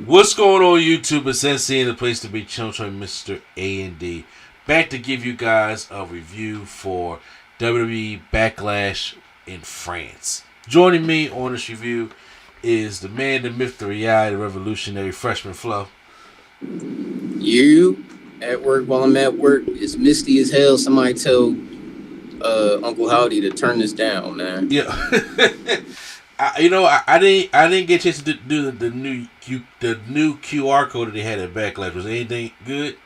What's going on, YouTube? It's Sensei, the place to be, Mr. A&D. Back to give you guys a review for WWE Backlash in France. Joining me on this review is the man, the myth, the reality, the revolutionary freshman Flo. You at work while I'm at work. It's misty as hell. Somebody tell Uncle Howdy to turn this down, man. Yeah. I didn't get a chance to do the new QR code that they had at Backlash. Was anything good?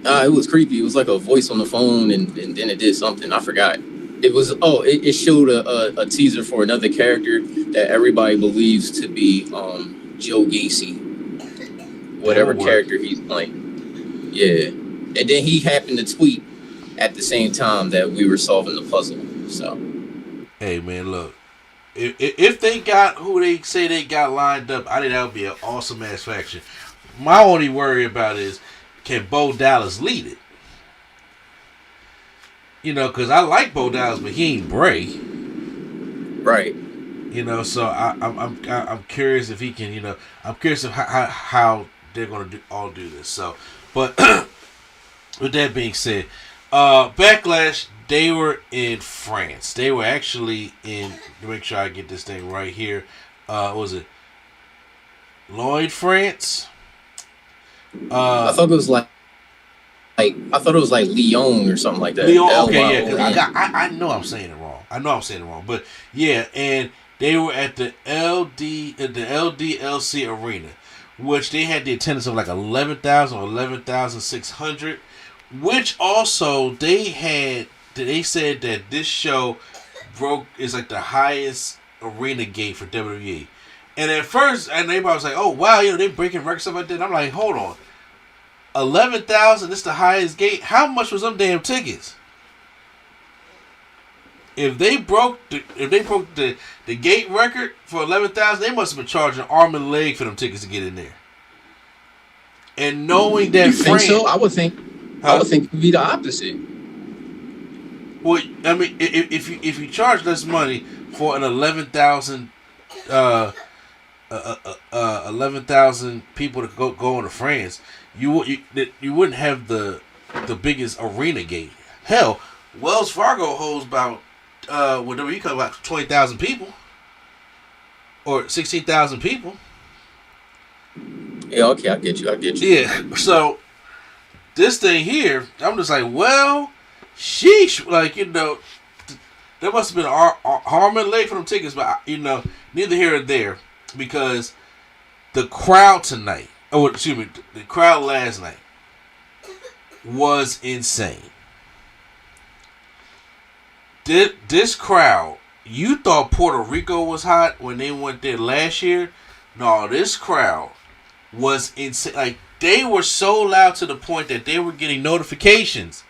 It was creepy. It was like a voice on the phone, and then it did something. I forgot. It was it showed a teaser for another character that everybody believes to be Joe Gacy, whatever character he's playing. Yeah, and then he happened to tweet at the same time that we were solving the puzzle. So. Hey man, look, if they got who they say they got lined up, I think that would be an awesome ass faction. My only worry about is, can Bo Dallas lead it? You know, because I like Bo Dallas, but he ain't Bray. Right. You know, so I'm curious if he can. You know, I'm curious of how they're gonna do this. So, but with that being said, Backlash. They were in France. They were actually in, to make sure I get this thing right here, was it Lloyd, France? I thought it was like Lyon or something like that. Lyon, okay, yeah. I know I'm saying it wrong. But yeah, and they were at the LDLC Arena, which they had the attendance of like 11,000 or 11,600, which also they said that this show is like the highest arena gate for WWE. And at first, and everybody was like, oh, wow, they're breaking records, stuff like that. And I'm like, hold on. 11,000, this is the highest gate? How much was them damn tickets? If they broke the gate record for 11,000, they must have been charging arm and leg for them tickets to get in there. And knowing that France, so? I would think it would be the opposite. Well, I mean, if you charge less money for an 11,000 people to go into France, you wouldn't have the biggest arena gate. Hell, Wells Fargo holds about whatever you call about 20,000 people or 16,000 people. Yeah, okay, I get you. Yeah, so this thing here, I'm just like, well. Sheesh, like, there must have been harm and leg for them tickets, but, neither here or there, because the crowd tonight, the crowd last night was insane. This crowd, you thought Puerto Rico was hot when they went there last year? No, this crowd was insane. Like, they were so loud to the point that they were getting notifications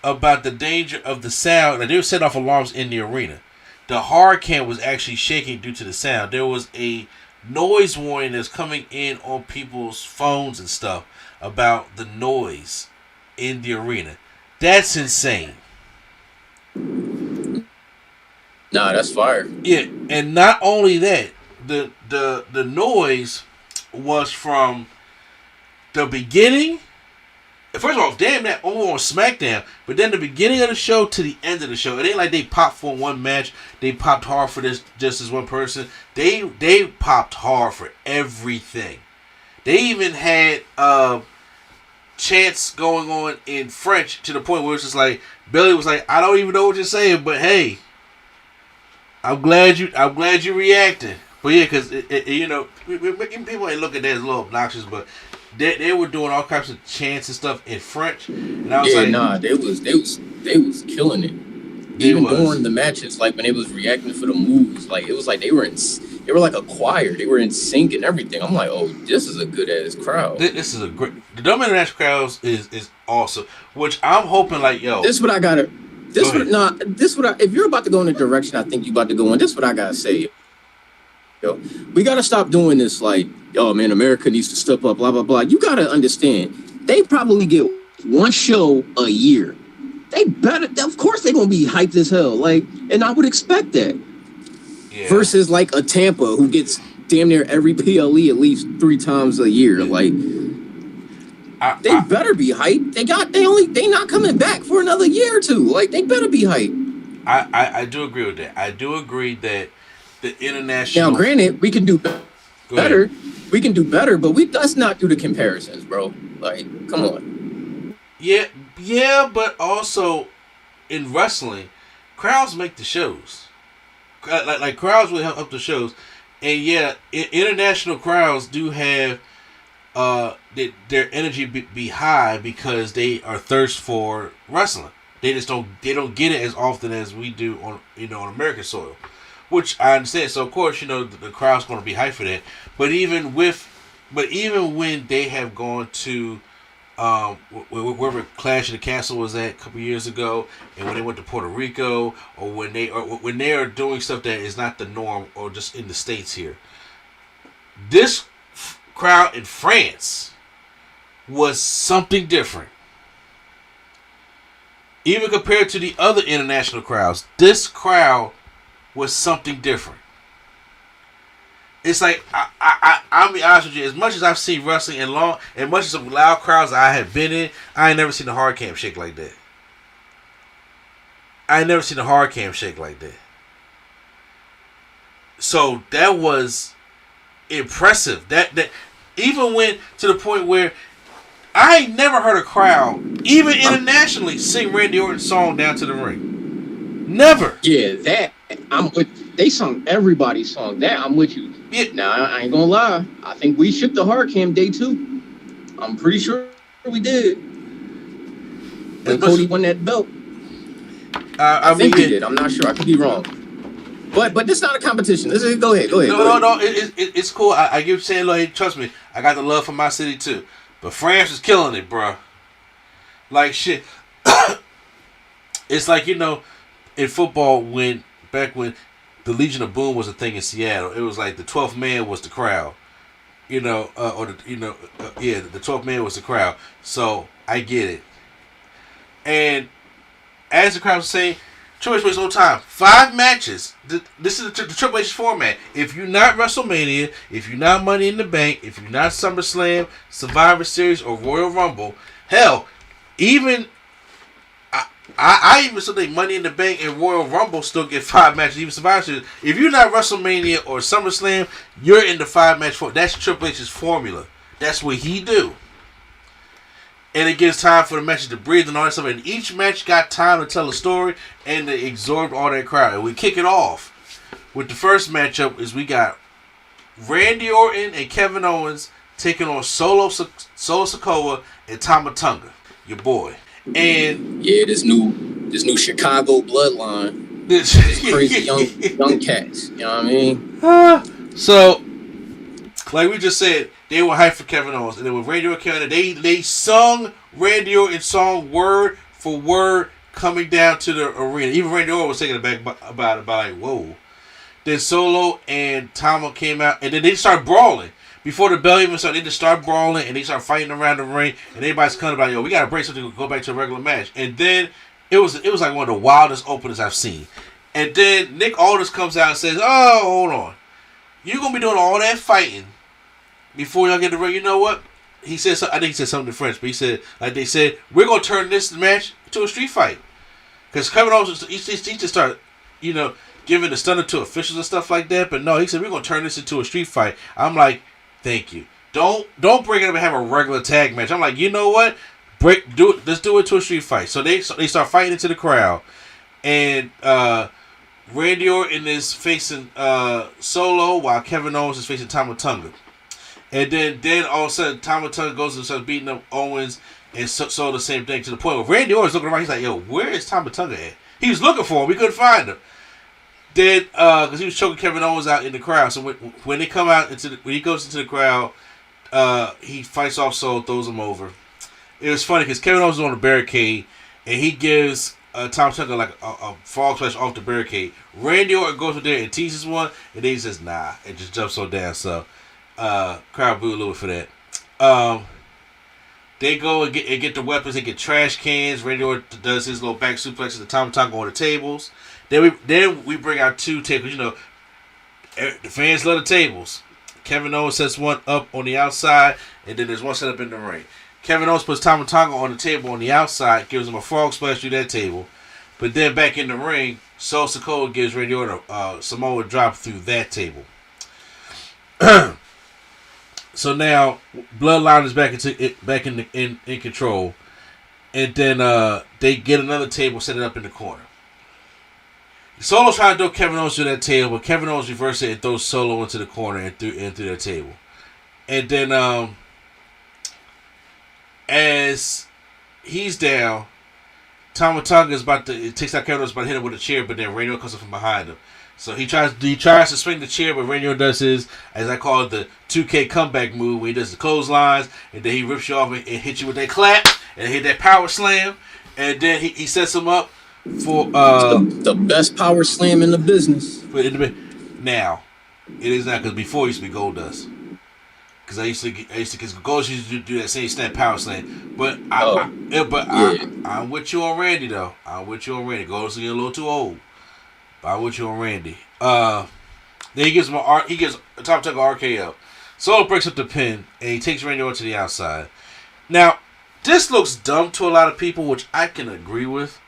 about the danger of the sound. They were setting off alarms in the arena. The hard cam was actually shaking due to the sound. There was a noise warning that's coming in on people's phones and stuff about the noise in the arena. That's insane. Nah, that's fire. Yeah, and not only that, the noise was from the beginning. First of all, damn that over on Smackdown, but then the beginning of the show to the end of the show, it ain't like they popped for one match. They popped hard for this just as one person. They popped hard for everything. They even had chants going on in French to the point where it's just like Billy was like, I don't even know what you're saying, but hey, I'm glad you reacted. But yeah, because people ain't look at that as a little obnoxious, but. They were doing all kinds of chants and stuff in French, and I was they was killing it. Even during the matches, like when they was reacting for the moves, like it was like they were like a choir. They were in sync and everything. I'm like, oh, this is a good ass crowd. This is a great. The Dumb International crowds is awesome. Which I'm hoping, like, yo. This is what I gotta. If you're about to go in the direction I think you about to go in, this is what I gotta say. Yo, we gotta stop doing this. Like, oh man, America needs to step up. Blah blah blah. You gotta understand. They probably get one show a year. They better. Of course, they're gonna be hyped as hell. Like, and I would expect that. Yeah. Versus like a Tampa who gets damn near every PLE at least 3 times a year. Like, they better be hyped. They not coming back for another year or two. Like, they better be hyped. I do agree with that. I do agree that the international. Now, granted, we can do better. We can do better, but let's not do the comparisons, bro. Like, come on. Yeah, but also in wrestling, crowds make the shows. Like crowds will help up the shows, and yeah, international crowds do have their energy be high because they are thirst for wrestling. They just don't get it as often as we do on on American soil, which I understand. So of course the crowd's going to be hyped for that. But even when they have gone to wherever Clash of the Castle was at a couple years ago, and when they went to Puerto Rico, or when they are doing stuff that is not the norm, or just in the States here, this crowd in France was something different. Even compared to the other international crowds, this crowd was something different. It's like I'll be honest with you. As much as I've seen wrestling and as much as some loud crowds I have been in, I ain't never seen the hard cam shake like that. So that was impressive. That even went to the point where I ain't never heard a crowd, even internationally, sing Randy Orton's song down to the ring. Never. Yeah, that I'm with. They sung everybody's song. That I'm with you. Yeah. Now I ain't gonna lie. I think we shipped the hard cam day 2. I'm pretty sure we did. When Cody won that belt. I think we did. I'm not sure. I could be wrong. But this is not a competition. Go ahead. No. It's cool. I get what you're saying. Like, trust me, I got the love for my city too. But France is killing it, bro. Like shit. It's like in football back when the Legion of Boom was a thing in Seattle, it was like the 12th man was the crowd. The 12th man was the crowd. So I get it. And as the crowd was saying, Triple H wastes no time. 5 matches. This is the Triple H format. If you're not WrestleMania, if you're not Money in the Bank, if you're not SummerSlam, Survivor Series, or Royal Rumble, hell, even I even still think Money in the Bank and Royal Rumble still get 5 matches, even Survivor Series. If you're not WrestleMania or SummerSlam, you're in the 5-match format. That's Triple H's formula. That's what he do. And it gives time for the matches to breathe and all that stuff. And each match got time to tell a story and to absorb all that crowd. And we kick it off with the first matchup is we got Randy Orton and Kevin Owens taking on Solo Sikoa and Tama Tonga, your boy. And yeah, this new Chicago bloodline. This crazy young cats. You know what I mean? So, like we just said, they were hyped for Kevin Owens, and then with Randy Orton coming in, they sung Randy Orton's song word for word coming down to the arena. Even Randy Orton was taken aback about like, whoa. Then Solo and Tama came out, and then they started brawling. Before the bell even started, they just started brawling, and they started fighting around the ring, and everybody's coming about, yo, we got to break something to go back to a regular match. And then it was like one of the wildest openers I've seen. And then Nick Aldis comes out and says, oh, hold on. You're going to be doing all that fighting before y'all get the ring. You know what? He said, I think he said something in French, but he said, like they said, we're going to turn this match to a street fight. Because Kevin Owens, he just started, giving the stunner to officials and stuff like that. But no, he said, we're going to turn this into a street fight. I'm like, thank you. Don't bring it up and have a regular tag match. I'm like, you know what? Let's do it to a street fight. So they start fighting into the crowd. And Randy Orton is facing Solo while Kevin Owens is facing Tama Tonga. And then all of a sudden, Tama Tonga goes and starts beating up Owens, and Solo the same thing, to the point where Randy Orton's looking around. He's like, yo, where is Tama Tonga at? He was looking for him. We couldn't find him. Then, because he was choking Kevin Owens out in the crowd. So when they come out, when he goes into the crowd, he fights off Solo, throws him over. It was funny because Kevin Owens was on the barricade, and he gives Tama Tonga like a frog splash off the barricade. Randy Orton goes in there and teases one, and then he says, nah, and just jumps on down. So, crowd booed a little bit for that. They go and get the weapons. They get trash cans. Randy Orton does his little back suplexes to Tama Tonga on the tables. Then we bring out 2 tables. The fans love the tables. Kevin Owens sets one up on the outside, and then there's one set up in the ring. Kevin Owens puts Tama Tonga on the table on the outside, gives him a frog splash through that table. But then back in the ring, Sol Sikoa gives Randy Orton a Samoa drop through that table. So now Bloodline is back in control, and then they get another table, set it up in the corner. Solo's trying to throw Kevin Owens to that table, but Kevin Owens reverses it and throws Solo into the corner and through that table. And then as he's down, Tama Tonga is takes out Kevin Owens, about to hit him with a chair, but then Randy Orton comes up from behind him. So he tries to swing the chair, but Randy Orton does his, as I call it, the 2K comeback move, where he does the clotheslines, and then he rips you off and hits you with that clap, and hit that power slam, and then he sets him up for the best power slam in the business. Now, it is not, because before it used to be Goldust. Because because Goldust used to do that same snap power slam. But I'm with you on Randy though. I'm with you on Randy. Goldust is getting a little too old. But I'm with you on Randy. Then he gives Tama Tonga RKO. Solo breaks up the pin and he takes Randy Orton to the outside. Now, this looks dumb to a lot of people, which I can agree with.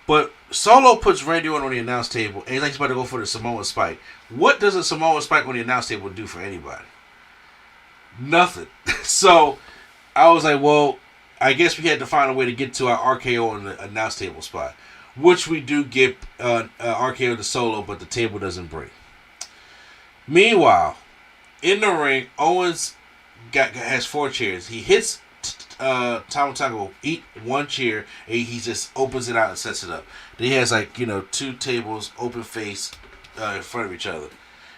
But Solo puts Randy Orton on the announce table, and he's like he's about to go for the Samoan Spike. What does a Samoan Spike on the announce table do for anybody? Nothing. So I was like, well, I guess we had to find a way to get to our RKO on the announce table spot, which we do get RKO to Solo, but the table doesn't break. Meanwhile, in the ring, Owens has 4 chairs. He hits Tama Tonga will eat one chair, and he just opens it out and sets it up. Then he has 2 tables open face in front of each other.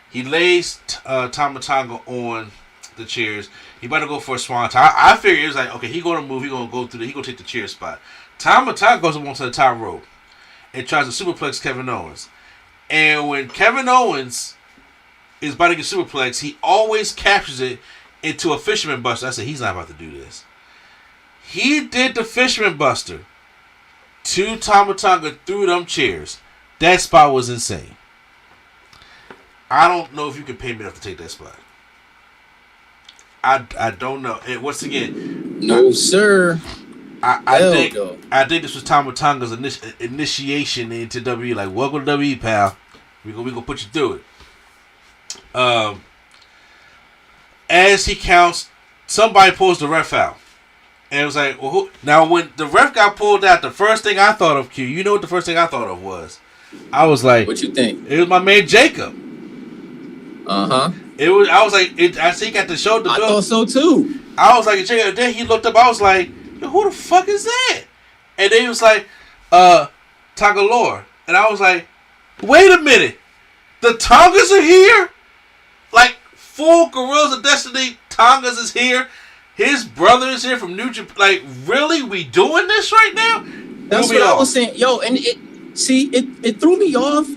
He lays Tama Tonga on the chairs. He about to go for a swanton. I figured it was like, okay, he gonna move. He gonna go through. He gonna take the chair spot. Tama Tonga goes up onto the top rope and tries to superplex Kevin Owens. And when Kevin Owens is about to get superplex, he always captures it into a fisherman buster. I said, he's not about to do this. He did the fisherman buster to Tama Tonga through them chairs. That spot was insane. I don't know if you can pay me enough to take that spot. I don't know. And once again, no sir. I think this was Tama Tonga's initiation into WWE. Like, welcome to WWE, pal. We gonna put you through it. As he counts, somebody pulls the ref out. And it was like, well, who? Now, when the ref got pulled out, the first thing I thought of, Q, you know what the first thing I thought of was? I was like, what you think? It was my man Jacob. Uh-huh. I was like, I see he got the shoulder. I thought so too. I was like, Jacob. Then he looked up. I was like, yo, who the fuck is that? And then he was like, Tagalore. And I was like, wait a minute. The Tongas are here? Like, full Gorillas of Destiny Tongas is here? His brother is here from New Japan. Like, really? We doing this right now? That's what I was saying. Yo, and it threw me off,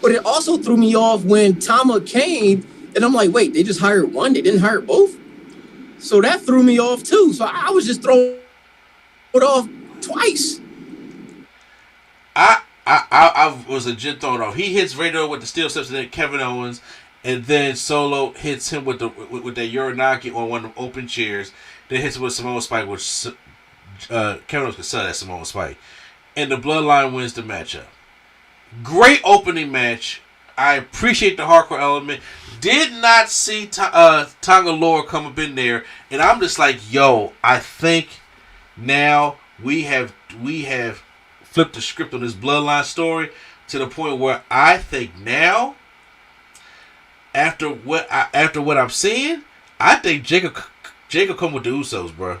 but it also threw me off when Tama came, and I'm like, wait, they just hired one? They didn't hire both? So that threw me off, too. So I was just thrown off twice. I was legit thrown off. He hits Rado with the steel steps, and then Kevin Owens, and then Solo hits him with that Uranagi on one of the open chairs. Then hits him with Samoa Spike, which Kevin Owens could sell that Samoa Spike. And the Bloodline wins the matchup. Great opening match. I appreciate the hardcore element. Did not see Tagalore come up in there, and I'm just like, yo, I think now we have flipped the script on this Bloodline story to the point where I think now, after what I'm seeing, I think Jacob come with the Usos, bro.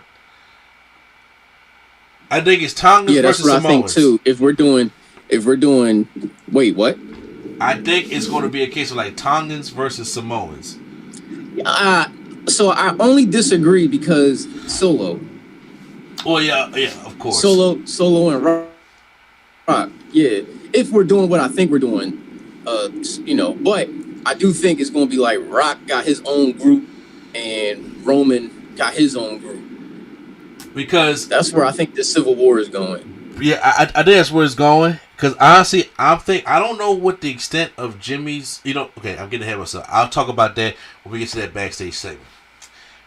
I think it's Tongas versus Samoans. Yeah, that's what I think too. If we're doing, wait, what? I think it's going to be a case of like Tongans versus Samoans. So I only disagree because Solo. Well, yeah, of course. Solo and Rock. Yeah, if we're doing what I think we're doing, but I do think it's going to be like Rock got his own group and Roman got his own group. Because that's where I think the Civil War is going. Yeah, I think that's where it's going. Because honestly, I don't know what the extent of Jimmy's. Okay, I'm getting ahead of myself. I'll talk about that when we get to that backstage segment.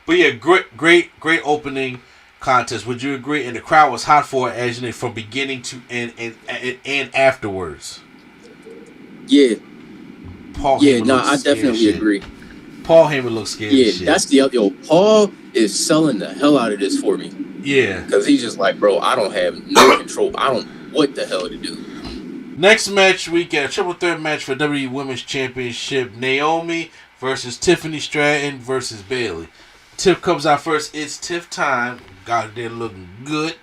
But yeah, great opening contest. Would you agree? And the crowd was hot for it, as you know, from beginning to end and afterwards. Yeah. Paul Yeah, Heyman no, I definitely agree. Paul Heyman looks scared. Yeah, as shit. that's the other. Paul is selling the hell out of this for me. Yeah, because he's just like, bro, I don't have no control. I don't know what the hell to do. Next match, we get a triple threat match for WWE Women's Championship. Naomi versus Tiffany Stratton versus Bayley. Tiff comes out first. It's Tiff time. God, they're looking good.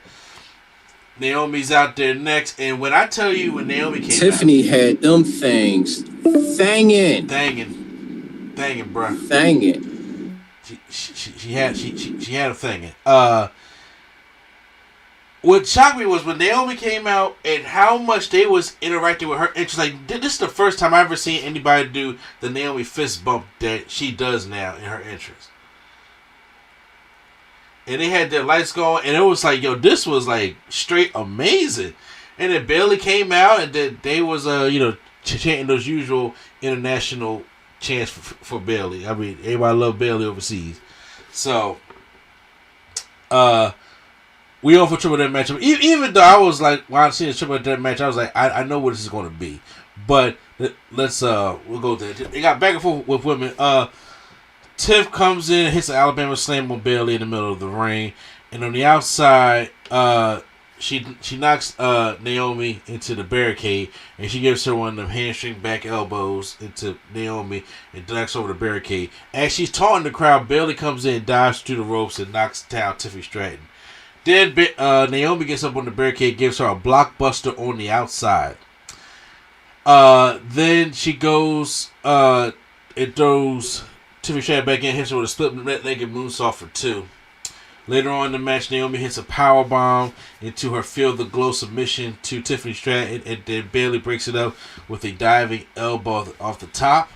Naomi's out there next. And when I tell you when Naomi came Tiffany had them things thanging, bro. Thanging. She had a thanging. What shocked me was when Naomi came out and how much they was interacting with her. It's like, this is the first time I've ever seen anybody do the Naomi fist bump that she does now in her entrance. And they had their lights going, and it was like, yo, this was like straight amazing. And then Bayley came out, and then they was chanting those usual international chants for Bayley. I mean, everybody love Bayley overseas. So, we on for triple threat match. Even though I was like, when I seen the triple threat match, I was like, I know what this is going to be. But we'll go there. They got back and forth with women. Tiff comes in and hits an Alabama slam on Bayley in the middle of the ring. And on the outside, she knocks Naomi into the barricade. And she gives her one of them hamstring back elbows into Naomi and knocks over the barricade. As she's taunting the crowd, Bayley comes in, dives through the ropes, and knocks down Tiffany Stratton. Then Naomi gets up on the barricade, gives her a blockbuster on the outside. Then she goes and throws Tiffany Stratton back in, hits her with a split-legged moonsault for 2. Later on in the match, Naomi hits a powerbomb into her Feel the Glow submission to Tiffany Stratton, and then Bayley breaks it up with a diving elbow off the top.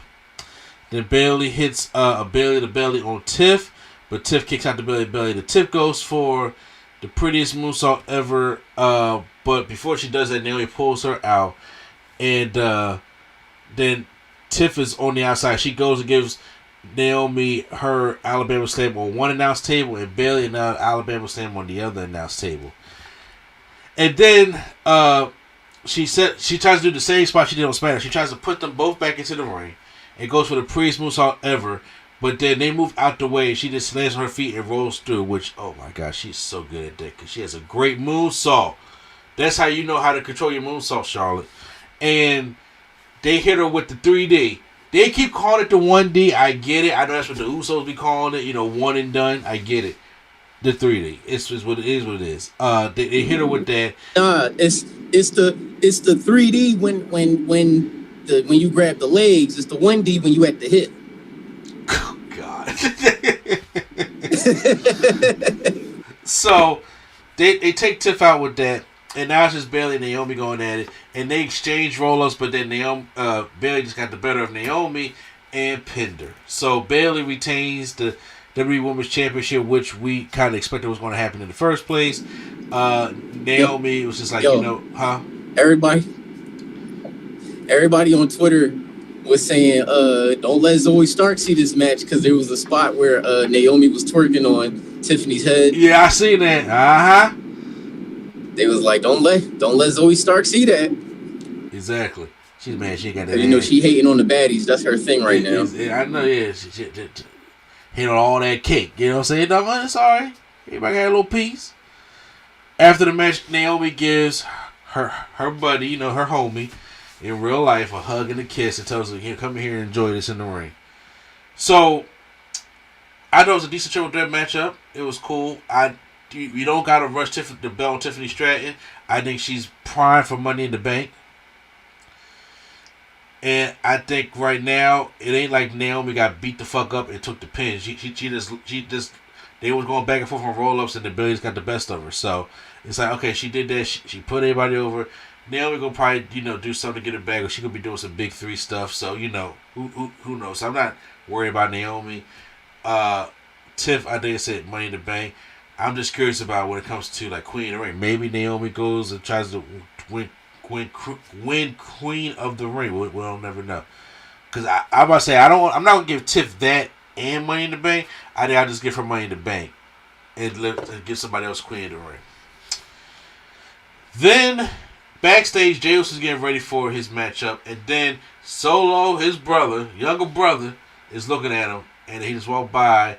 Then Bayley hits a belly to belly on Tiff, but Tiff kicks out the belly to belly. The Tiff goes for the prettiest moonsault ever, but before she does that, Naomi pulls her out, and then Tiff is on the outside. She goes and gives Naomi her Alabama slam on one announce table, and Bayley another Alabama slam on the other announce table. And then she tries to do the same spot she did on SmackDown. She tries to put them both back into the ring, and goes for the prettiest moonsault ever. But then they move out the way. She just lands on her feet and rolls through, which, oh my gosh, she's so good at that because she has a great moonsault. That's how you know how to control your moonsault, Charlotte. And they hit her with the 3D. They keep calling it the 1D. I get it. I know that's what the Usos be calling it. One and done. I get it. The 3D. It's what it is. What it is. They hit her with that. It's the 3D when you grab the legs. It's the 1D when you at the hip. Oh, God. So they take Tiff out with that. And now it's just Bayley and Naomi going at it. And they exchange roll-ups, but then Bayley just got the better of Naomi and pinned her. So Bayley retains the WWE Women's Championship, which we kind of expected was going to happen in the first place. Naomi was just like, Everybody on Twitter was saying, don't let Zoe Stark see this match because there was a spot where Naomi was twerking on Tiffany's head. Yeah, I seen that. Uh-huh. They was like, don't let Zoe Stark see that. Exactly. She's mad. She ain't got that. She hating on the baddies. That's her thing right now. I know. Yeah, she hating on all that cake. You know what I'm saying? No, it's all right. Everybody got a little piece. After the match, Naomi gives her buddy, her homie, in real life, a hug and a kiss, and tells her, "Come here and enjoy this in the ring." So, I thought it was a decent triple threat matchup. It was cool. You don't got to rush the bell on Tiffany Stratton. I think she's primed for Money in the Bank. And I think right now, it ain't like Naomi got beat the fuck up and took the pin. She just they was going back and forth on roll-ups, and the Billies got the best of her. So, it's like, okay, she did that. She put everybody over. Naomi gonna probably, do something to get her back, or she could be doing some big 3 stuff. So, who knows? So I'm not worried about Naomi. Tiff, I think I said Money in the Bank. I'm just curious about when it comes to like Queen of the Ring. Maybe Naomi goes and tries to win win Queen of the Ring. We'll never know. Because I'm about to say I'm not gonna give Tiff that and Money in the Bank. I think I'll just give her Money in the Bank and give somebody else Queen of the Ring. Then backstage, Jey Uso's getting ready for his matchup, and then Solo, his brother, younger brother, is looking at him, and he just walked by,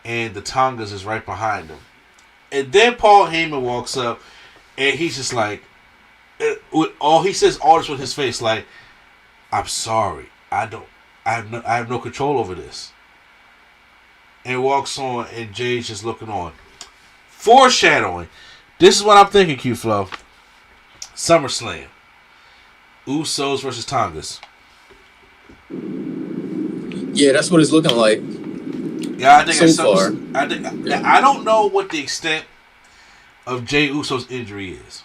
and the Tongas is right behind him. And then Paul Heyman walks up, and he's just like, he says all this with his face, like, "I'm sorry, I have no control over this." And walks on, and Jay's just looking on, foreshadowing. This is what I'm thinking, Q-Flow. SummerSlam, Usos versus Tongas. Yeah, that's what it's looking like. Yeah, I think so far. I don't know what the extent of Jey Uso's injury is.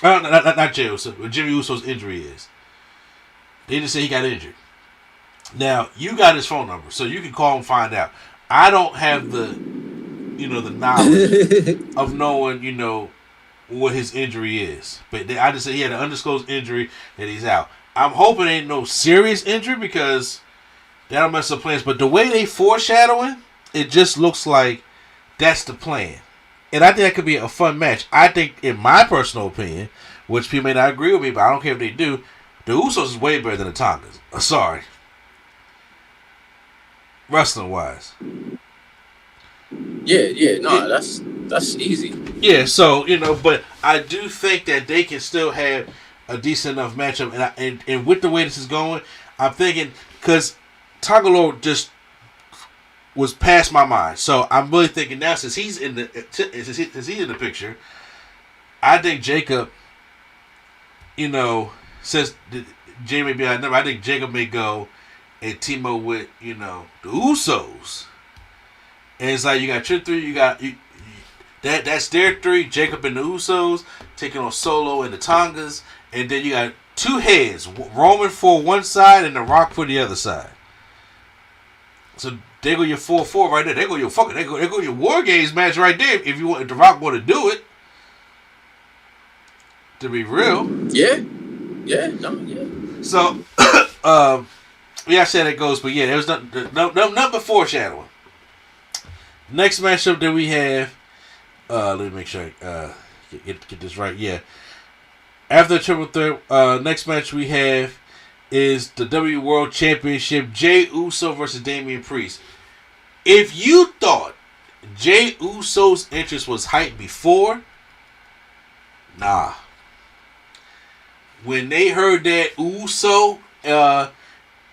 Not Jey Uso, but Jimmy Uso's injury is. They just say he got injured. Now, you got his phone number, so you can call him and find out. I don't have the knowledge of knowing, what his injury is. But I just said he had an undisclosed injury and he's out. I'm hoping it ain't no serious injury because that'll mess up plans. But the way they foreshadowing, it just looks like that's the plan. And I think that could be a fun match. I think, in my personal opinion, which people may not agree with me, but I don't care if they do, the Usos is way better than the Tongas. Sorry. Wrestling-wise. Yeah, no, that's easy. Yeah, so, but I do think that they can still have a decent enough matchup. And with the way this is going, I'm thinking, because Tagalo just was past my mind. So I'm really thinking now, since he's in the picture, I think Jacob, since Jay may be out of number, I think Jacob may go and team up with, the Usos. And it's like you got your three, that's their three, Jacob and the Usos, taking on Solo and the Tongas, and then you got two heads, Roman for one side and The Rock for the other side. So there go your 4-4 right there. There go your War Games match right there. If The Rock want to do it, to be real. Yeah. So, I said it goes, but yeah, there was nothing but foreshadowing. Next matchup that we have, let me make sure I get this right. Yeah, after the triple threat, next match we have is the WWE World Championship, Jey Uso versus Damian Priest. If you thought Jey Uso's interest was hyped before, nah. When they heard that Uso,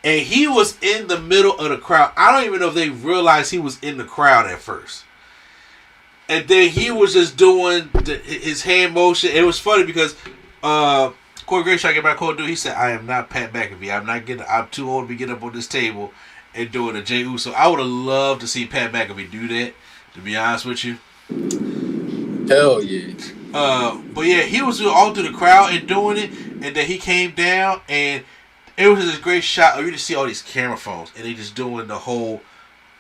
and he was in the middle of the crowd. I don't even know if they realized he was in the crowd at first. And then he was just doing his hand motion. It was funny because Corey Graves tried to get back on dude. He said, "I am not Pat McAfee. I'm too old to be getting up on this table and doing a Jey Uso." I would have loved to see Pat McAfee do that, to be honest with you. Hell yeah. But yeah, he was all through the crowd and doing it. And then he came down and it was just a great shot. You just see all these camera phones, and they just doing the whole,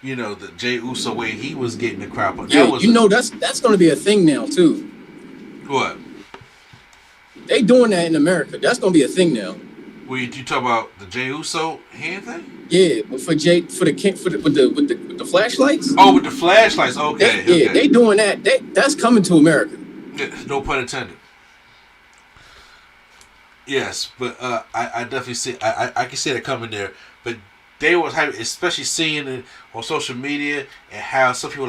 the Jey Uso way he was getting the crowd. But that's going to be a thing now too. What? They doing that in America. That's going to be a thing now. Well, you talk about the Jey Uso hand thing? Yeah, but with the flashlights. Oh, with the flashlights. Okay. Yeah, they doing that. That's coming to America. Yeah, no pun intended. Yes, but I definitely see. I can see that coming there. But they was hyped, especially seeing it on social media and how some people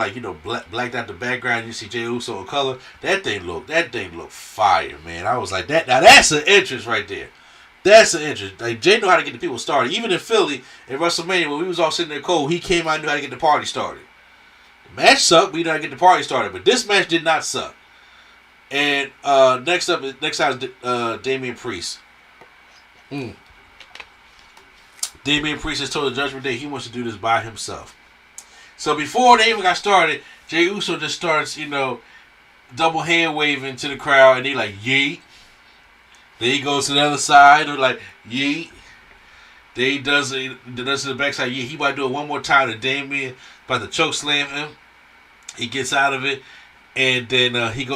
blacked out the background. You see Jey Uso in color. That thing looked fire, man. I was like that. Now that's an interest right there. That's an interest. Like Jay knew how to get the people started. Even in Philly at WrestleMania when we was all sitting there cold, he came out and knew how to get the party started. The match sucked, but he knew how to get the party started. But this match did not suck. And next time is Damian Priest. Damian Priest has told the Judgment Day he wants to do this by himself. So before they even got started, Jey Uso just starts, double hand waving to the crowd, and he like yeet. Then he goes to the other side, and like yeet. Then he does it to the backside. Yeah, he might do it one more time to Damian, about to choke slam him. He gets out of it. And then he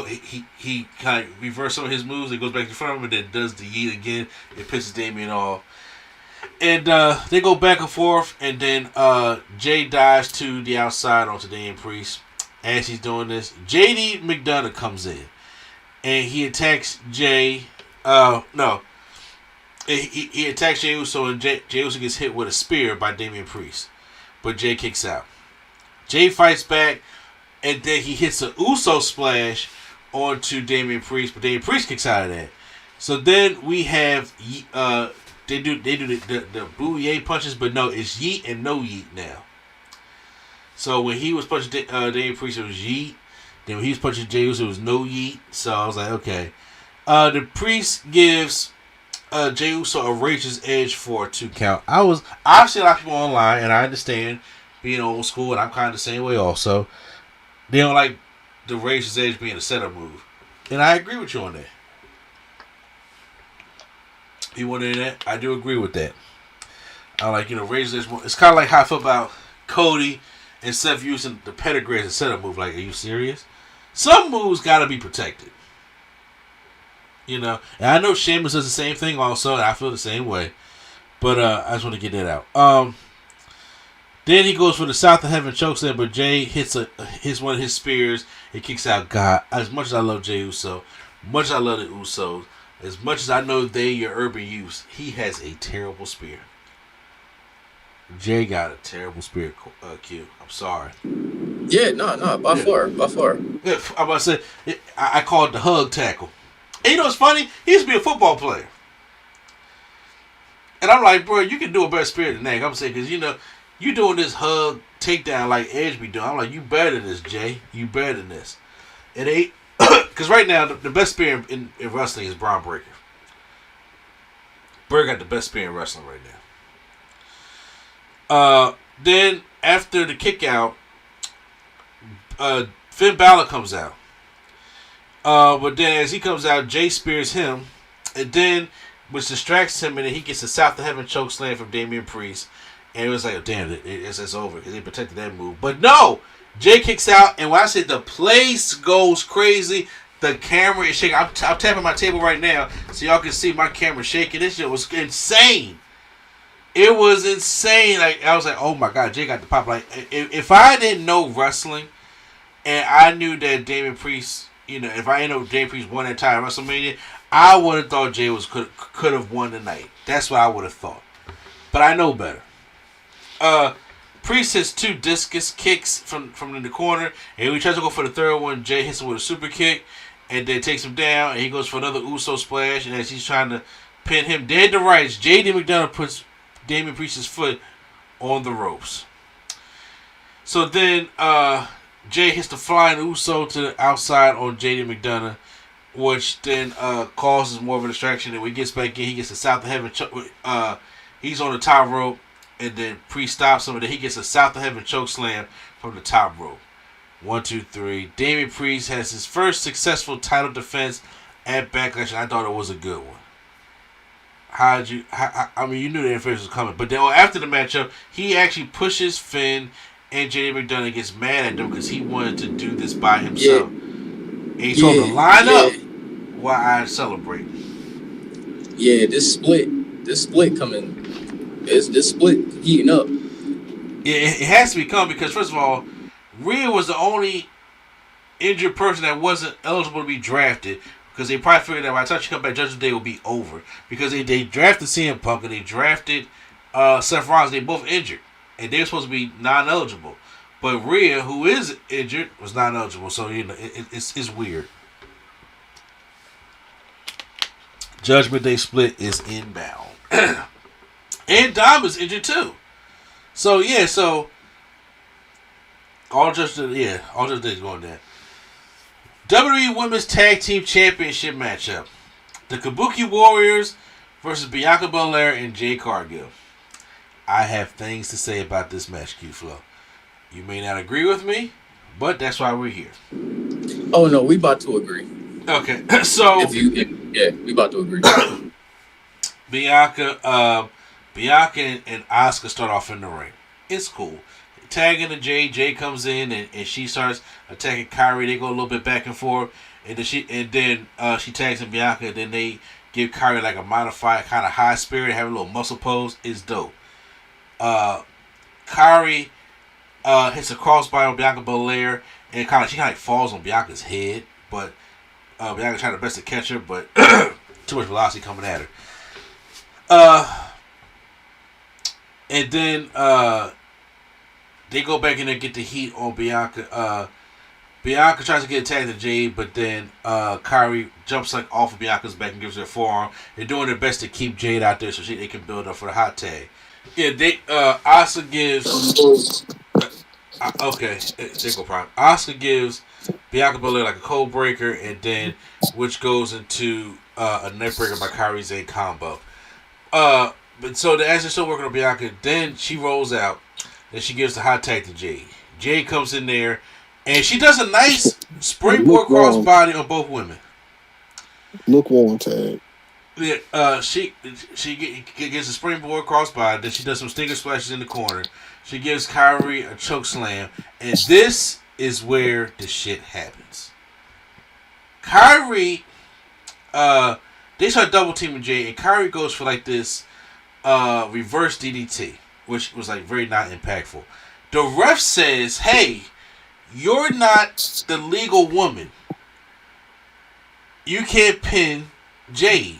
kind of reverses some of his moves. He goes back in front of him and then does the yeet again. It pisses Damien off. And they go back and forth. And then Jay dives to the outside onto Damien Priest. As he's doing this, JD McDonough comes in. And he attacks Jay. He attacks Jey Uso, and Jey Uso gets hit with a spear by Damian Priest. But Jay kicks out. Jay fights back, and then he hits a Uso splash onto Damian Priest, but Damian Priest kicks out of that. So then we have they do the bouye punches, but no, it's yeet and no yeet now. So when he was punching Damian Priest, it was yeet. Then when he was punching Jey Uso, it was no yeet. So I was like, okay. The Priest gives Jey Uso a Razor's Edge for a 2 count. I've seen a lot of people online, and I understand being old school, and I'm kind of the same way also. They don't like the Razor's Edge being a setup move. And I agree with you on that. You want to hear that? I do agree with that. I like, Razor's Edge. It's kind of like how I feel about Cody and Seth using the pedigree as a setup move. Like, are you serious? Some moves got to be protected. And I know Sheamus does the same thing also, and I feel the same way. But I just want to get that out. Then he goes for the South of Heaven chokeslam, but Jay hits one of his spears. It kicks out. God, as much as I love Jey Uso, much as I love the Usos, as much as I know they're your urban youth, he has a terrible spear. Jay got a terrible spear, Q. I'm sorry. Yeah, no, by far. Yeah, I'm about to say, I call it the hug tackle. And what's funny? He used to be a football player. And I'm like, bro, you can do a better spear than that. I'm saying, because, you doing this hug takedown like Edge be doing. I'm like, you better than this, Jay. You better than this. It ain't. Because right now, the best spear in wrestling is Braun Breaker. Breaker got the best spear in wrestling right now. Then, after the kick out, Finn Balor comes out. But then as he comes out, Jay spears him, and then which distracts him, and then he gets a South of Heaven chokeslam from Damian Priest, and it was like, oh, damn, it's over because they protected that move. But no, Jay kicks out, and when I said the place goes crazy, the camera is shaking. I'm tapping my table right now so y'all can see my camera shaking. This shit was insane. It was insane. Like I was like, oh my god, Jay got the pop. Like if I didn't know wrestling, and I knew that Damian Priest. If I didn't know Jay Priest won that time at WrestleMania, I would have thought Jay could have won tonight. That's what I would have thought. But I know better. Priest hits 2 discus kicks from in the corner, and when he tries to go for the third one, Jay hits him with a super kick, and then takes him down, and he goes for another Uso splash, and as he's trying to pin him dead to rights, J.D. McDonough puts Damian Priest's foot on the ropes. So then, Jay hits the flying Uso to the outside on JD McDonough, which then causes more of a distraction. And when he gets back in, he gets a South of Heaven. He's on the top rope, and then Priest stops him, and then he gets a South of Heaven choke slam from the top rope. 1, 2, 3. Damian Priest has his first successful title defense at Backlash, and I thought it was a good one. I mean, you knew the interference was coming, but then after the matchup, he actually pushes Finn. And J.D. McDonough gets mad at him because he wanted to do this by himself. Yeah. And he told him to line up while I celebrate. Yeah, this split coming. This split heating up. Yeah, it has to be coming because, first of all, Rhea was the only injured person that wasn't eligible to be drafted because they probably figured that by the time she comes back, Judgment Day will be over. Because they drafted CM Punk and they drafted Seth Rollins. They both injured. And they're supposed to be non-eligible. But Rhea, who is injured, was non-eligible. So, it's weird. Judgment Day split is inbound. And Dom is injured too. So, yeah, all Judgment Day is going down. WWE Women's Tag Team Championship matchup. The Kabuki Warriors versus Bianca Belair and Jade Cargill. I have things to say about this match, Q-Flow. You may not agree with me, but that's why we're here. Oh, no, we about to agree. Okay, so... we about to agree. Bianca and Asuka start off in the ring. It's cool. tagging to Jay. Jay comes in and she starts attacking Kyrie. They go a little bit back and forth, and then she tags in Bianca. And then they give Kyrie like a modified kind of high spirit, have a little muscle pose. It's dope. Kyrie hits a crossbody on Bianca Belair, and she kind of falls on Bianca's head, but Bianca tried her best to catch her, but too much velocity coming at her. And then they go back in there and get the heat on Bianca. Bianca tries to get attacked to Jade, but then Kyrie jumps like off of Bianca's back and gives her a forearm. They're doing their best to keep Jade out there so they can build up for the hot tag. Yeah, Asuka gives. Okay, there go problem. Asuka gives Bianca Belair like a cold breaker, and then which goes into a neck breaker by Kyrie Sane combo. But so as they're still working on Bianca, then she rolls out, and she gives the hot tag to Jade. Jade comes in there, and she does a nice springboard crossbody on both women. Lukewarm tag. Yeah, she gets a springboard crossbody. Then she does some stinger splashes in the corner. She gives Kyrie a choke slam, and this is where the shit happens. Kyrie, they start double teaming Jay, and Kyrie goes for like this reverse DDT, which was like very not impactful. The ref says, "Hey, you're not the legal woman. You can't pin Jade."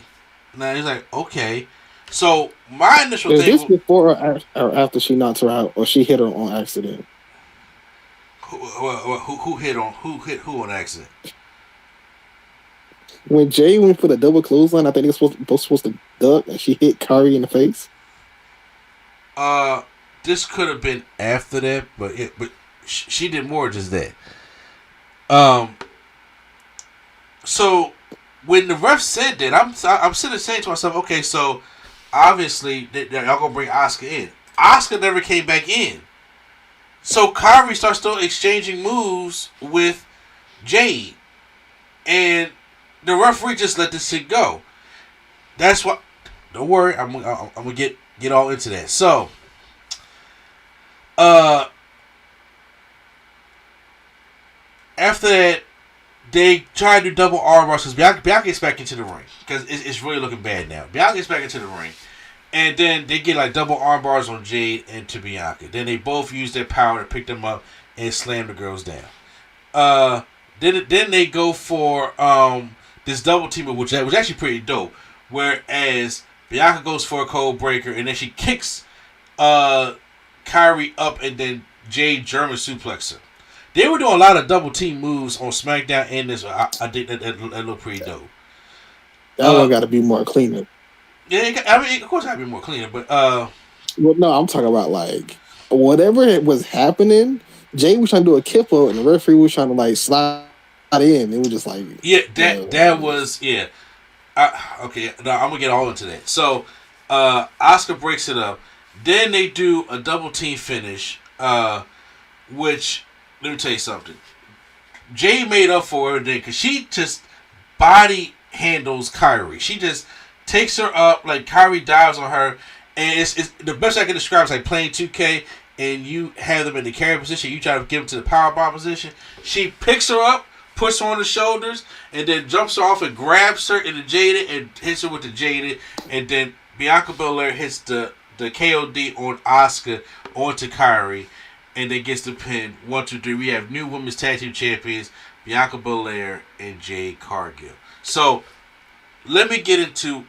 Now he's like, "Okay." So my initial thing. Is this before or after she knocked her out, or she hit her on accident? Who hit who on accident? When Jay went for the double clothesline, I think it was supposed to duck, and she hit Kyrie in the face. This could have been after that, but she did more than just that. So when the ref said that, I'm sitting saying to myself, okay, so obviously y'all gonna bring Asuka in. Asuka never came back in, so Kyrie starts still exchanging moves with Jade, and the referee just let this shit go. That's what. Don't worry, I'm gonna get all into that. So, after that, they try to do double arm bars because Bianca gets back into the ring because it's really looking bad now. Bianca gets back into the ring, and then they get like double arm bars on Jade and to Bianca. Then they both use their power to pick them up and slam the girls down. Then they go for this double teamer, which was actually pretty dope. Whereas Bianca goes for a cold breaker, and then she kicks Kyrie up, and then Jade German suplexer. They were doing a lot of double team moves on SmackDown, and this I think that looked pretty dope. That one got to be more cleaner. Yeah, I mean, of course, it got to be more cleaner, but well, no, I'm talking about like whatever was happening. Jade was trying to do a kip up, and the referee was trying to like slide in. It was just like that was okay. No, I'm gonna get all into that. So, Asuka breaks it up. Then they do a double team finish, which let me tell you something. Jay made up for it because she just body handles Kyrie. She just takes her up like Kyrie dives on her, and it's the best I can describe is like playing 2K and you have them in the carry position. You try to get them to the powerbomb position. She picks her up, puts her on the shoulders, and then jumps her off and grabs her in the jaded and hits her with the jaded, and then Bianca Belair hits the KOD on Asuka onto Kyrie, and then gets the pin. 1, 2, 3. We have new women's tag team champions, Bianca Belair and Jade Cargill. So let me get into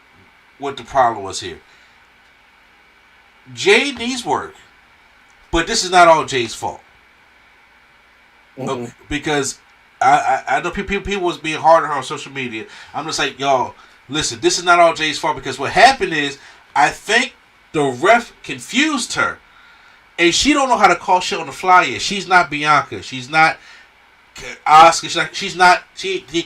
what the problem was here. Jade needs work, but this is not all Jade's fault. Okay, because I know people was being hard on her on social media. I'm just like, y'all, listen, this is not all Jade's fault, because what happened is I think the ref confused her, and she don't know how to call shit on the fly yet. She's not Bianca. She's not Asuka. She's not.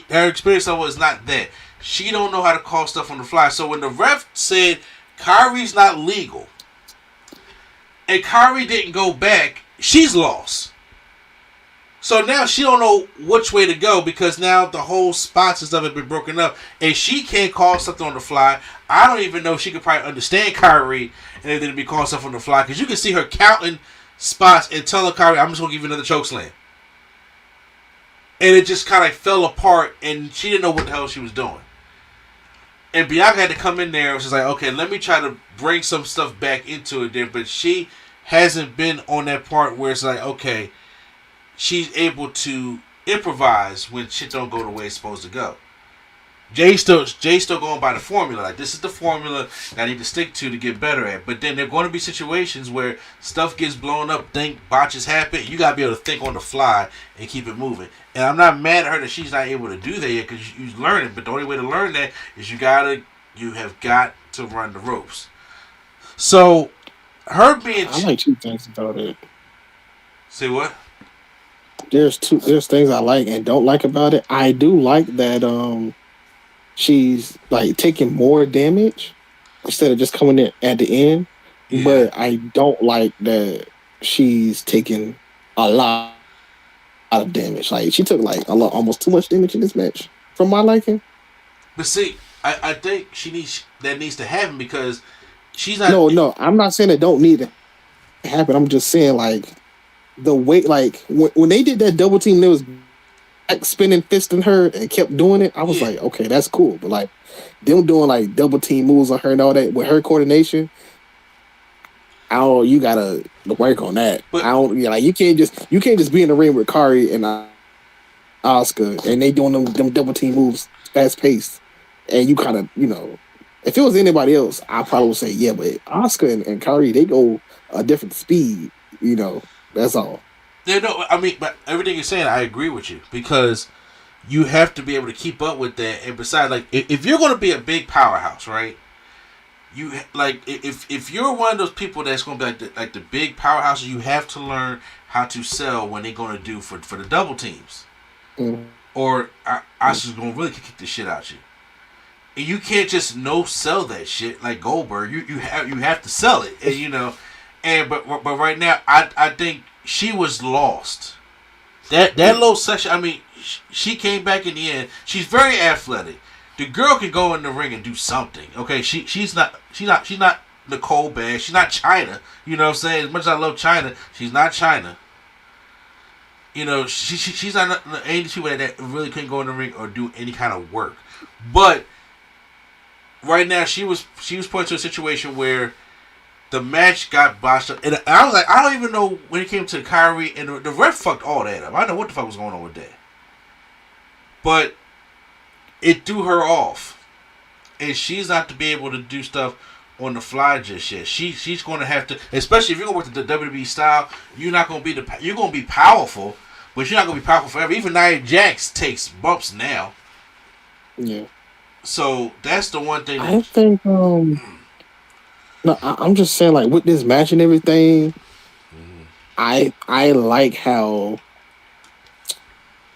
Her experience level is not that. She don't know how to call stuff on the fly. So when the ref said Kyrie's not legal, and Kyrie didn't go back, she's lost. So now she don't know which way to go, because now the whole spots and stuff have been broken up, and she can't call something on the fly. I don't even know if she could probably understand Kyrie and then be calling stuff on the fly, because you can see her counting spots and telling Kyrie, I'm just gonna give you another chokeslam. And it just kind of fell apart, and she didn't know what the hell she was doing. And Bianca had to come in there, and she's like, okay, let me try to bring some stuff back into it there. But she hasn't been on that part where it's like, okay, she's able to improvise when shit don't go the way it's supposed to go. Jay's still going by the formula. Like, this is the formula that I need to stick to get better at. But then there are going to be situations where stuff gets blown up, botches happen. You got to be able to think on the fly and keep it moving. And I'm not mad at her that she's not able to do that yet, because you're learning. But the only way to learn that is you have got to run the ropes. So, her being... I like two things about it. Say what? There's things I like and don't like about it. I do like that she's like taking more damage instead of just coming in at the end. Yeah. But I don't like that she's taking a lot of damage. Like, she took like almost too much damage in this match from my liking. But see, I think needs to happen because she's not. No, I'm not saying it don't need to happen. I'm just saying, like, the way, like, when they did that double team, there was like spinning fisting her and kept doing it. I was like, okay, that's cool. But like them doing like double team moves on her and all that with her coordination, you gotta work on that. But you can't just be in the ring with Kari and Oscar and they doing them double team moves fast paced, and you kind of, if it was anybody else, I probably would say yeah, but Oscar and Kari, they go a different speed, that's all. Yeah, no, I mean, but everything you're saying, I agree with you, because you have to be able to keep up with that. And besides, like, if you're going to be a big powerhouse, right? You like if you're one of those people that's going to be like the big powerhouses, you have to learn how to sell when they're going to do for the double teams, or Oscar's going to really kick the shit out you. And you can't just no sell that shit like Goldberg. You have to sell it, and but right now, I think she was lost. That little section. I mean, she came back in the end. She's very athletic. The girl can go in the ring and do something. Okay, she's not Nicole Bad. She's not China. You know what I'm saying? As much as I love China, she's not China. She's not any people that really couldn't go in the ring or do any kind of work. But right now, she was put into a situation where the match got botched up. And I was like, I don't even know when it came to Kyrie, and the ref fucked all that up. I don't know what the fuck was going on with that. But it threw her off. And she's not to be able to do stuff on the fly just yet. She's going to have to, especially if you're going to work the WWE style, you're going to be powerful, but you're not going to be powerful forever. Even Nia Jax takes bumps now. Yeah. So that's the one thing. I think, no, I'm just saying, like, with this match and everything, I like how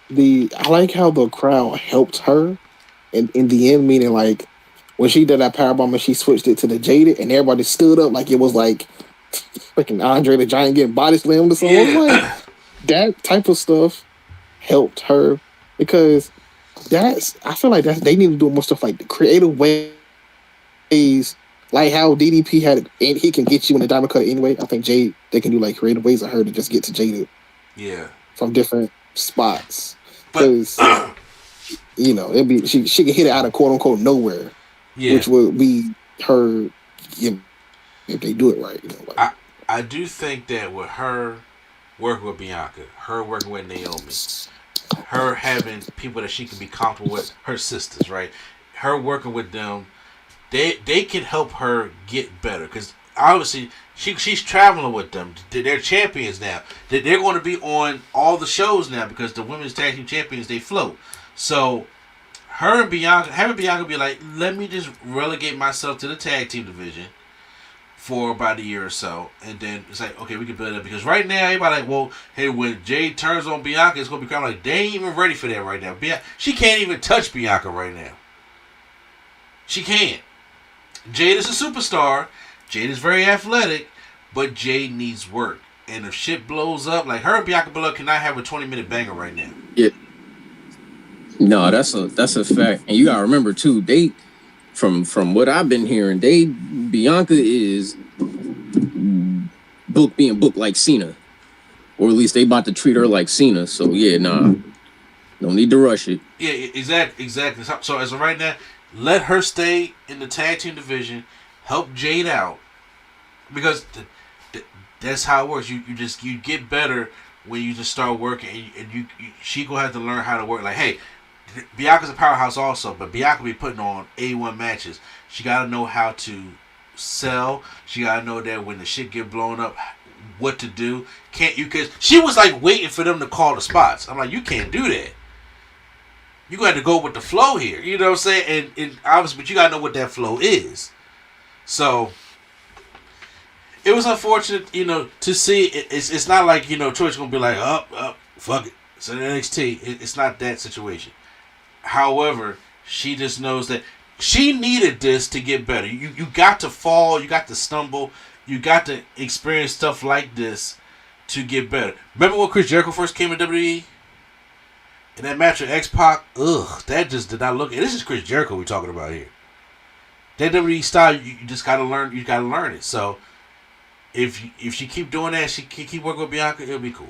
the crowd helped her in the end, meaning like when she did that powerbomb and she switched it to the Jaded and everybody stood up like it was like freaking Andre the Giant getting body slammed or something. Yeah. Like, that type of stuff helped her, because I feel like they need to do more stuff like the creative ways. Like how DDP had, and he can get you in the diamond cut anyway. I think Jade, they can do like creative ways of her to just get to Jade. Yeah. From different spots. Because, it'd be, she can hit it out of quote unquote nowhere. Yeah. Which would be her, if they do it right. I do think that with her working with Bianca, her working with Naomi, her having people that she can be comfortable with, her sisters, right? Her working with them, They can help her get better, because obviously she's traveling with them. They're champions now. They're going to be on all the shows now because the women's tag team champions, they float. So her and Bianca, having Bianca be like, let me just relegate myself to the tag team division for about a year or so, and then it's like, okay, we can build it up, because right now everybody like, well, hey, when Jade turns on Bianca, it's going to be kind of like they ain't even ready for that right now. She can't even touch Bianca right now. She can't. Jade is a superstar. Jade is very athletic, but Jade needs work. And if shit blows up, like her and Bianca Belair cannot have a 20-minute banger right now. Yeah. No, that's a fact. And you gotta remember too, they from what I've been hearing, Bianca is being booked like Cena, or at least they about to treat her like Cena. So yeah, nah, no need to rush it. Yeah, exactly. So as of right now, let her stay in the tag team division, help Jade out, because that's how it works. You get better when you just start working, and she gonna have to learn how to work. Like, hey, Bianca's a powerhouse also, but Bianca be putting on A1 matches. She gotta know how to sell. She gotta know that when the shit get blown up, what to do. Can't you? Cause she was like waiting for them to call the spots. I'm like, you can't do that. You got to go with the flow here. You know what I'm saying? And obviously, but you got to know what that flow is. So, it was unfortunate, to see. It's not like, Troy's going to be like, fuck it. It's an NXT. It's not that situation. However, she just knows that she needed this to get better. You got to fall. You got to stumble. You got to experience stuff like this to get better. Remember when Chris Jericho first came to WWE? In that match with X-Pac, that just did not look. And this is Chris Jericho we're talking about here. That WWE style, you just gotta learn. You gotta learn it. So, if she keep doing that, she keep working with Bianca, it'll be cool.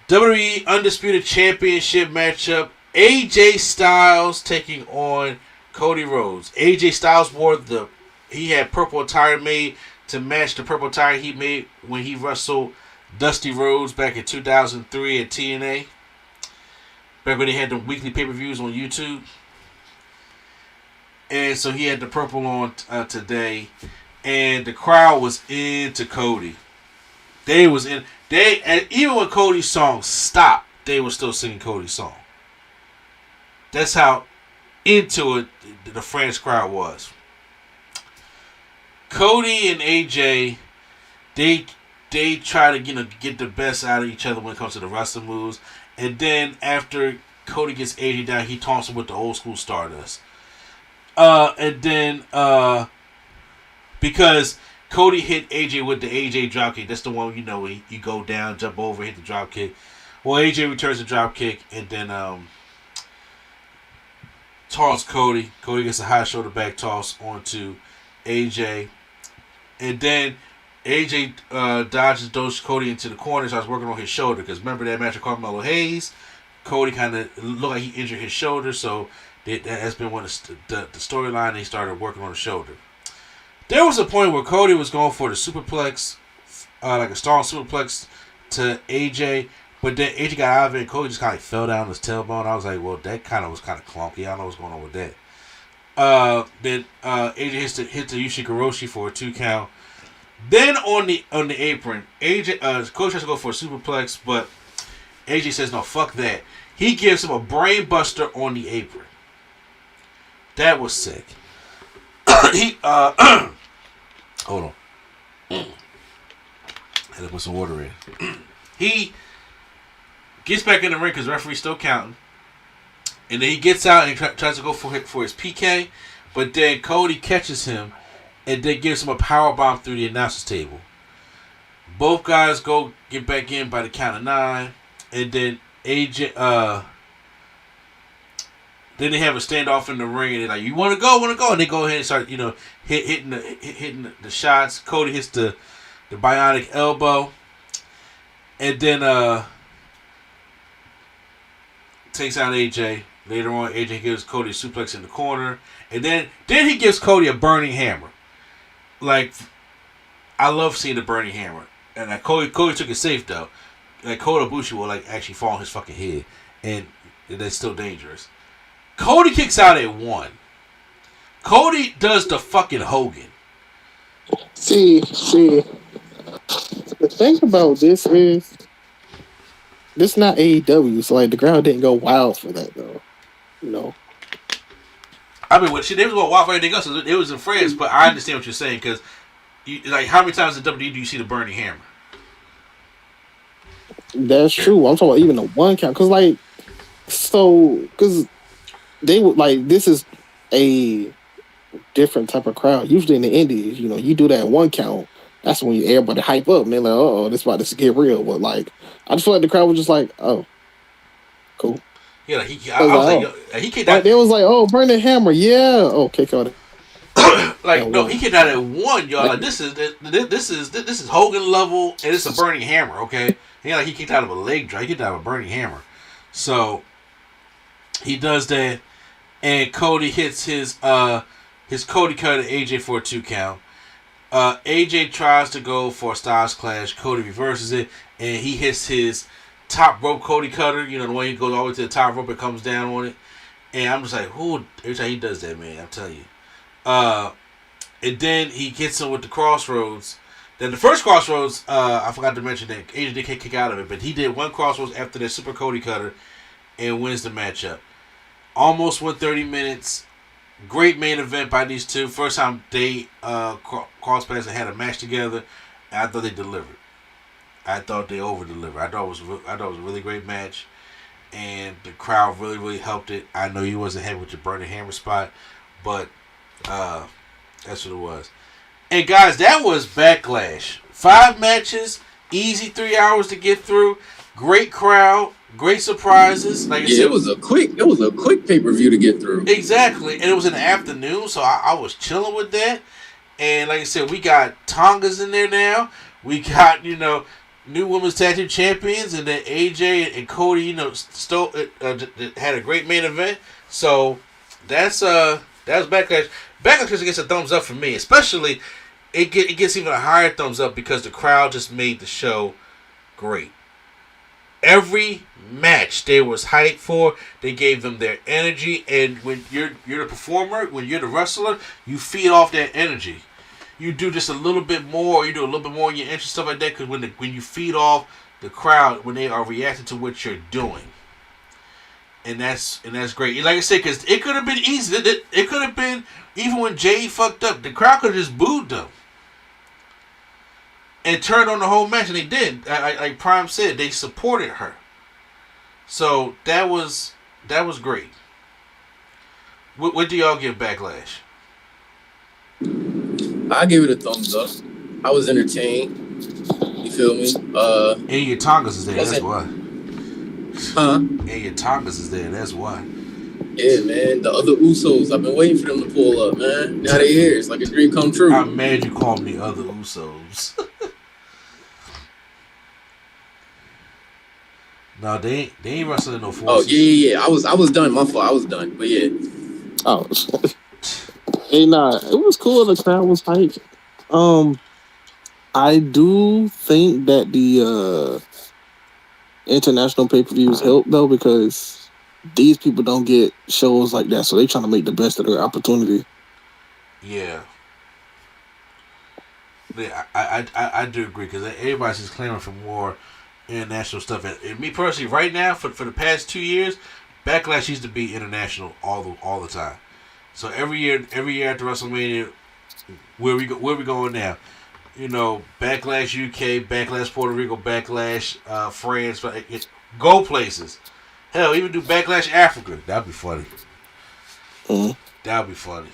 WWE Undisputed Championship matchup: AJ Styles taking on Cody Rhodes. AJ Styles he had purple attire made to match the purple attire he made when he wrestled Dusty Rhodes back in 2003 at TNA. Back when they had the weekly pay-per-views on YouTube. And so he had the purple on today. And the crowd was into Cody. And even when Cody's song stopped, they were still singing Cody's song. That's how into it the French crowd was. Cody and AJ, they try to get the best out of each other when it comes to the wrestling moves. And then after Cody gets AJ down, he taunts him with the old school Stardust. And then because Cody hit AJ with the AJ dropkick, that's the one where you go down, jump over, hit the dropkick. Well, AJ returns the dropkick and then toss Cody. Cody gets a high shoulder back toss onto AJ. And then AJ dodges Cody into the corner, starts working on his shoulder. Because remember that match with Carmelo Hayes? Cody kind of looked like he injured his shoulder, so that has been one of the storyline. They started working on the shoulder. There was a point where Cody was going for the superplex, like a strong superplex to AJ, but then AJ got out of it and Cody just kind of fell down his tailbone. I was like, well, that was kind of clunky. I don't know what's going on with that. Then AJ hit the Ushikoroshi for a 2 count. Then on the apron, AJ Cody tries to go for a superplex, but AJ says no, fuck that. He gives him a brain buster on the apron. That was sick. He hold on. Had to put some water in. He gets back in the ring because the referee's still counting. And then he gets out and tries to go for his PK. But then Cody catches him and then gives him a powerbomb through the announcer's table. Both guys go get back in by the count of 9. And then AJ, then they have a standoff in the ring, and they're like, "You want to go? And they go ahead and start, hitting the shots. Cody hits the bionic elbow, and then takes out AJ. Later on, AJ gives Cody a suplex in the corner, and then he gives Cody a burning hammer. Like, I love seeing the burning hammer, and Cody took it safe though. Like Kota Ibushi will actually fall on his fucking head, and that's still dangerous. Cody kicks out at 1. Cody does the fucking Hogan. See, the thing about this is, this not AEW, so the crowd didn't go wild for that though. I mean, they was going wild for everything else. It was in France, but I understand what you're saying because, how many times in WWE do you see the burning hammer? That's true. I'm talking about even the 1 count, because they would this is a different type of crowd. Usually in the indies, you do that 1 count. That's when everybody hype up and they're like, "Oh, this about to get real." But I just feel like the crowd was just like, "Oh, cool." Yeah, he kicked out. They was like, "Oh, burn the hammer, yeah." Okay, got it. Like no, he kicked out at 1, y'all. Like this is Hogan level, and it's a burning hammer. Okay, he kicked out of a leg drop. He kicked out of a burning hammer. So he does that, and Cody hits his Cody cutter AJ for a 2 count. AJ tries to go for a Styles Clash. Cody reverses it, and he hits his top rope Cody cutter. You know, the one he goes all the way to the top rope and comes down on it. And I'm just like, who? Every time he does that, man, I'm telling you. And then he gets him with the crossroads. Then the first crossroads, I forgot to mention that AJ did kick out of it, but he did one crossroads after the Super Cody cutter and wins the matchup. Almost went 30 minutes. Great main event by these two. First time they cross paths and had a match together. And I thought they delivered. I thought they over delivered. I thought it was a really great match, and the crowd really helped it. I know you wasn't happy with your burning hammer spot, but that's what it was. And guys, that was Backlash. 5 matches, easy 3 hours to get through. Great crowd, great surprises. Like I said, it was a quick pay-per-view to get through. Exactly, and it was in the afternoon, so I was chilling with that. And like I said, we got Tongas in there now. We got new women's tag team champions, and then AJ and Cody, had a great main event. So that's Backlash. Backlash gets a thumbs up for me, especially it gets even a higher thumbs up because the crowd just made the show great. Every match they was hyped for, they gave them their energy, and when you're the performer, when you're the wrestler, you feed off that energy. You do just a little bit more, you do a little bit more in your interest, stuff like that, because when you feed off the crowd, when they are reacting to what you're doing. And that's great. Like I said, because it could have been easy. It could have been, even when Jay fucked up, the crowd could have just booed them. And turned on the whole match, and they did. Like Prime said, they supported her. So that was great. What do y'all give Backlash? I give it a thumbs up. I was entertained. You feel me? And your Tongas is there. That's why. Huh? And your Tongas is there. That's why. Yeah, man. The other Usos, I've been waiting for them to pull up, man. Now they're here. It's like a dream come true. I'm mad you called me other Usos. No, they ain't wrestling no forces. Oh yeah. I was done. My fault. I was done. But yeah. Oh, hey, nah, it was cool. The crowd was hyped. I do think that the international pay-per-views help though, because these people don't get shows like that, so they trying to make the best of their opportunity. Yeah. I do agree, because everybody's just clamoring for more international stuff. And me personally, right now, for the past 2 years, Backlash used to be international all the time. So every year after WrestleMania, where we going now? Backlash UK, Backlash Puerto Rico, Backlash France. Go places. Hell, even do Backlash Africa. That'd be funny. Mm-hmm. That'd be funny.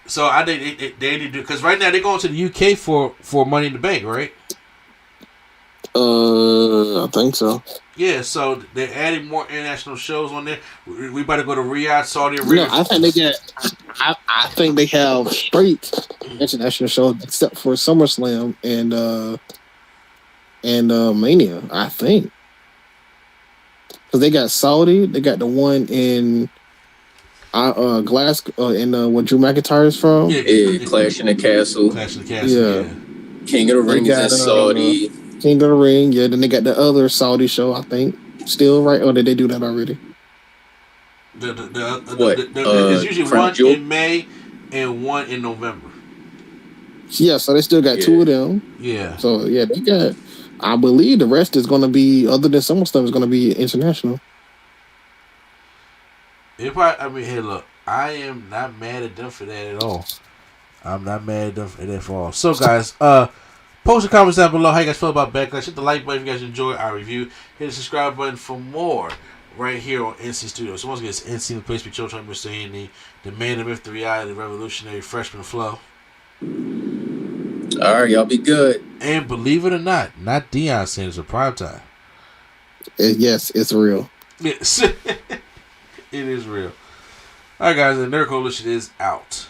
So I think they need to do, because right now they're going to the UK for Money in the Bank, right? I think so. Yeah, so they're adding more international shows on there. We better go to Riyadh, Saudi Arabia. No, I think they get. I think they have straight international shows except for SummerSlam and Mania. I think because they got Saudi, they got the one in Glasgow, where Drew McIntyre is from. Yeah, Clash in the Castle. Clash in the Castle. Yeah. King of the Ring is in Saudi. King of the Ring, yeah. Then they got the other Saudi show, I think. Still, right? Or did they do that already? There's usually one in May and one in November. Yeah, so they still got 2 of them. Yeah. So, yeah, they got... I believe the rest is going to be, other than some stuff, is going to be international. Hey, look, I am not mad at them for that at all. I'm not mad at them for that for all. So, guys, post your comments down below how you guys feel about Backlash. Hit the like button if you guys enjoy our review. Hit the subscribe button for more right here on NC Studios. So once again, it's NC, the place we chill, trying to stay the man of myth, the reality, the revolutionary freshman flow. All right, y'all be good. And believe it or not Deion Sanders for primetime. Yes, it's real. Yes, it is real. All right, guys, the Nerd Coalition is out.